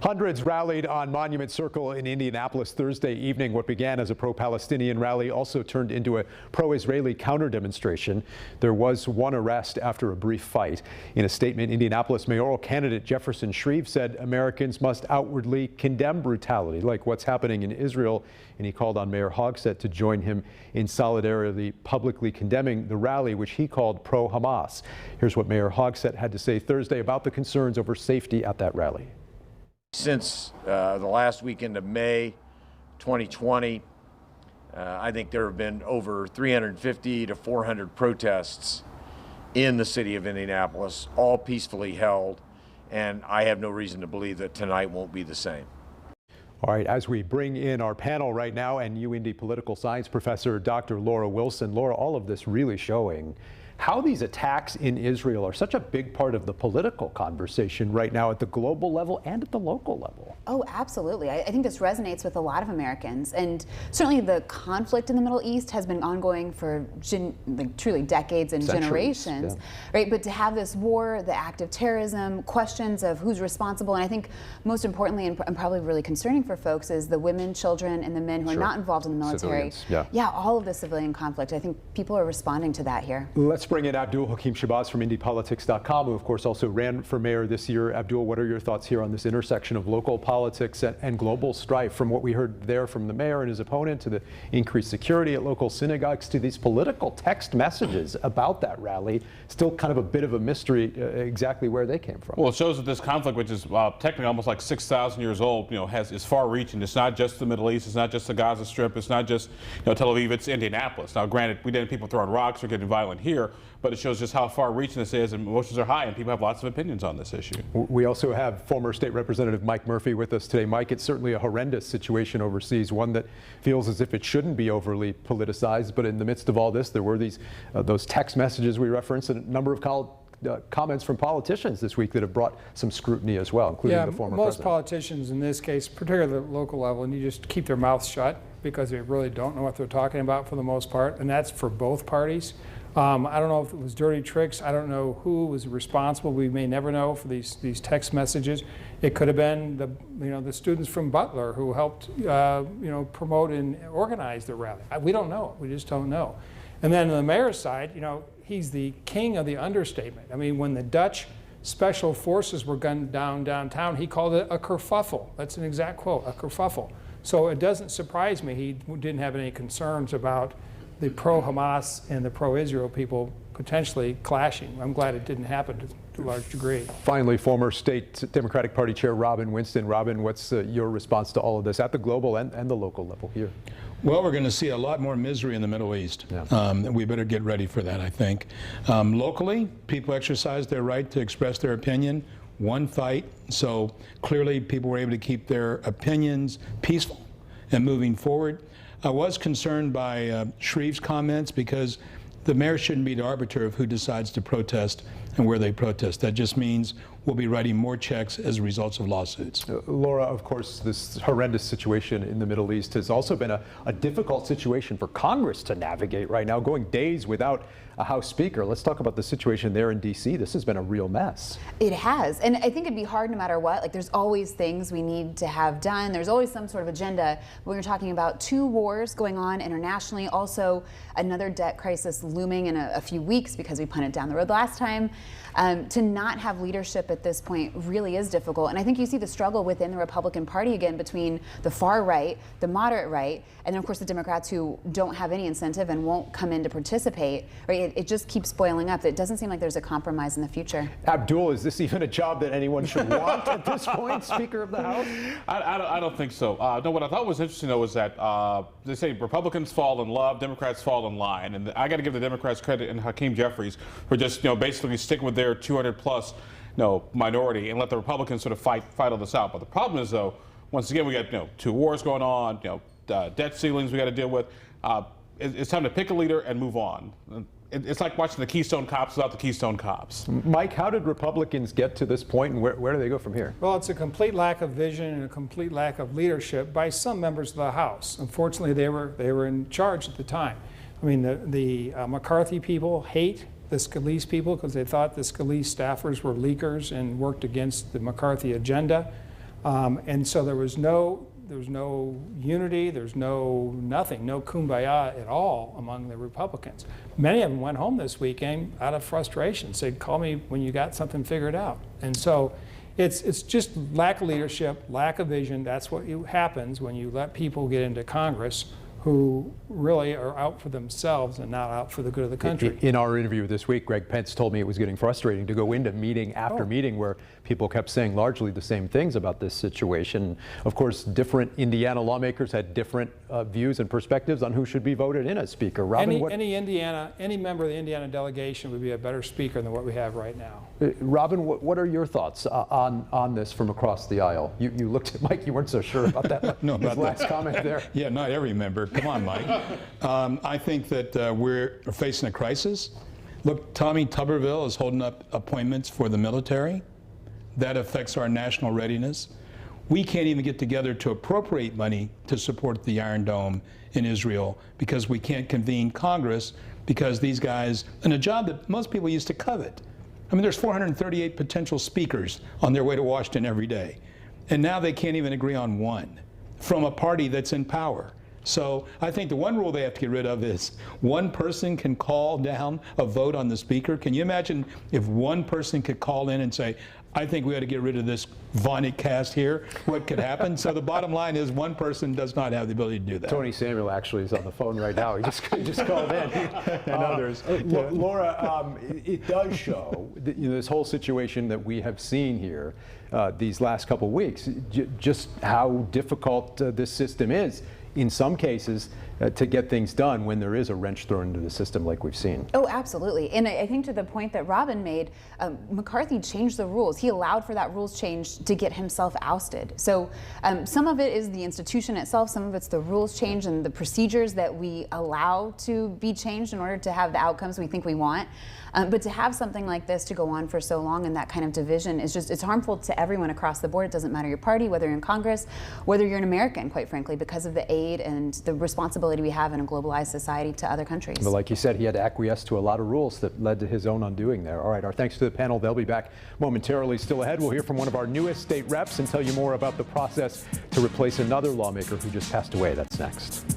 Hundreds rallied on Monument Circle in Indianapolis Thursday evening. What began as a pro-Palestinian rally also turned into a pro-Israeli counter-demonstration. There was one arrest after a brief fight. In a statement, Indianapolis mayoral candidate Jefferson Shreve said Americans must outwardly condemn brutality like what's happening in Israel, and he called on Mayor Hogsett to join him in solidarity, publicly condemning the rally, which he called pro-Hamas. Here's what Mayor Hogsett had to say Thursday about the concerns over safety at that rally. Since the last weekend of May 2020, I think there have been over 350 to 400 protests in the city of Indianapolis, all peacefully held, and I have no reason to believe that tonight won't be the same. All right, as we bring in our panel right now and UIndy political science professor Dr. Laura Wilson. Laura, all of this really showing how these attacks in Israel are such a big part of the political conversation right now at the global level and at the local level. Oh, absolutely. I think this resonates with a lot of Americans. And certainly the conflict in the Middle East has been ongoing for truly decades and generations, right? But to have this war, the act of terrorism, questions of who's responsible, and I think most importantly and probably really concerning for folks is the women, children, and the men who are not involved in the military. Yeah, all of the civilian conflict. I think people are responding to that here. Let's bring in Abdul Hakim Shabazz from IndyPolitics.com, who of course also ran for mayor this year. Abdul, what are your thoughts here on this intersection of local politics and global strife, from what we heard there from the mayor and his opponent, to the increased security at local synagogues, to these political text messages about that rally? Still kind of a bit of a mystery exactly where they came from. Well, it shows that this conflict, which is technically almost like 6,000 years old, is far-reaching. It's not just the Middle East, it's not just the Gaza Strip, it's not just Tel Aviv, it's Indianapolis. Now, granted, we didn't have people throwing rocks or getting violent here, but it shows just how far-reaching this is, and emotions are high, and people have lots of opinions on this issue. We also have former State Representative Mike Murphy with us today. Mike, it's certainly a horrendous situation overseas, one that feels as if it shouldn't be overly politicized, but in the midst of all this, there were those text messages we referenced, and a number of comments from politicians this week that have brought some scrutiny as well, including the former most president. Politicians in this case, particularly at the local level, and you just keep their mouths shut because they really don't know what they're talking about for the most part, and that's for both parties. I don't know if it was dirty tricks. I don't know who was responsible. We may never know for these text messages. It could have been the students from Butler who helped promote and organize the rally. We don't know. We just don't know. And then on the mayor's side, he's the king of the understatement. I mean, when the Dutch special forces were gunned down downtown, he called it a kerfuffle. That's an exact quote, a kerfuffle. So it doesn't surprise me he didn't have any concerns about the pro-Hamas and the pro-Israel people potentially clashing. I'm glad it didn't happen to a large degree. Finally, former State Democratic Party Chair Robin Winston. Robin, what's your response to all of this at the global and the local level here? Well, we're going to see a lot more misery in the Middle East. We better get ready for that, I think. Locally, people exercise their right to express their opinion. One fight, so clearly people were able to keep their opinions peaceful and moving forward. I was concerned by Shreve's comments because the mayor shouldn't be the arbiter of who decides to protest and where they protest. That just means we'll be writing more checks as a result of lawsuits. Laura, of course, this horrendous situation in the Middle East has also been a difficult situation for Congress to navigate right now, going days without a House Speaker. Let's talk about the situation there in D.C. This has been a real mess. It has, and I think it'd be hard no matter what. Like, there's always things we need to have done. There's always some sort of agenda. When you're talking about two wars going on internationally, also another debt crisis looming in a few weeks because we punted down the road last time. To not have leadership at this point really is difficult. And I think you see the struggle within the Republican Party again between the far right, the moderate right, and then of course the Democrats who don't have any incentive and won't come in to participate. Right? It just keeps boiling up. It doesn't seem like there's a compromise in the future. Abdul, is this even a job that anyone should want at this point, Speaker of the House? I don't think so. No, what I thought was interesting, though, was that they say Republicans fall in love, Democrats fall in line. And I got to give the Democrats credit and Hakeem Jeffries for just, basically sticking with their 200-plus minority and let the Republicans sort of fight all this out. But the problem is, though, once again, we got two wars going on, debt ceilings we got to deal with. It's time to pick a leader and move on. It's like watching the Keystone Cops without the Keystone Cops. Mike, how did Republicans get to this point, and where do they go from here? Well, it's a complete lack of vision and a complete lack of leadership by some members of the House. Unfortunately, they were in charge at the time. I mean, the McCarthy people hate the Scalise people because they thought the Scalise staffers were leakers and worked against the McCarthy agenda. And so there was no unity, there's nothing, no kumbaya at all among the Republicans. Many of them went home this weekend out of frustration, said, call me when you got something figured out. And so it's just lack of leadership, lack of vision. That's what happens when you let people get into Congress who really are out for themselves and not out for the good of the country. In our interview this week, Greg Pence told me it was getting frustrating to go into meeting after meeting where people kept saying largely the same things about this situation. Of course, different Indiana lawmakers had different views and perspectives on who should be voted in as Speaker. Robin, any member of the Indiana delegation would be a better speaker than what we have right now. Robin, what are your thoughts on this from across the aisle? You looked at Mike, you weren't so sure about that. No, his last comment there. Yeah, not every member. Come on, Mike. I think that we're facing a crisis. Look, Tommy Tuberville is holding up appointments for the military. That affects our national readiness. We can't even get together to appropriate money to support the Iron Dome in Israel because we can't convene Congress because these guys, in a job that most people used to covet. I mean, there's 438 potential speakers on their way to Washington every day. And now they can't even agree on one from a party that's in power. So I think the one rule they have to get rid of is one person can call down a vote on the speaker. Can you imagine if one person could call in and say, I think we ought to get rid of this Vonnegut cast here, what could happen? So the bottom line is one person does not have the ability to do that. Tony Samuel actually is on the phone right now. He just called in. And others. Laura, it does show that, this whole situation that we have seen here these last couple of weeks, just how difficult this system is in some cases to get things done when there is a wrench thrown into the system like we've seen. Oh, absolutely. And I think to the point that Robin made, McCarthy changed the rules. He allowed for that rules change to get himself ousted. So some of it is the institution itself, some of it's the rules change and the procedures that we allow to be changed in order to have the outcomes we think we want. But to have something like this to go on for so long and that kind of division is it's harmful to everyone across the board. It doesn't matter your party, whether you're in Congress, whether you're an American, quite frankly, because of the aid and the responsibility we have in a globalized society to other countries. But like you said, he had to acquiesce to a lot of rules that led to his own undoing there. All right, our thanks to the panel. They'll be back momentarily. Still ahead, we'll hear from one of our newest state reps and tell you more about the process to replace another lawmaker who just passed away. That's next.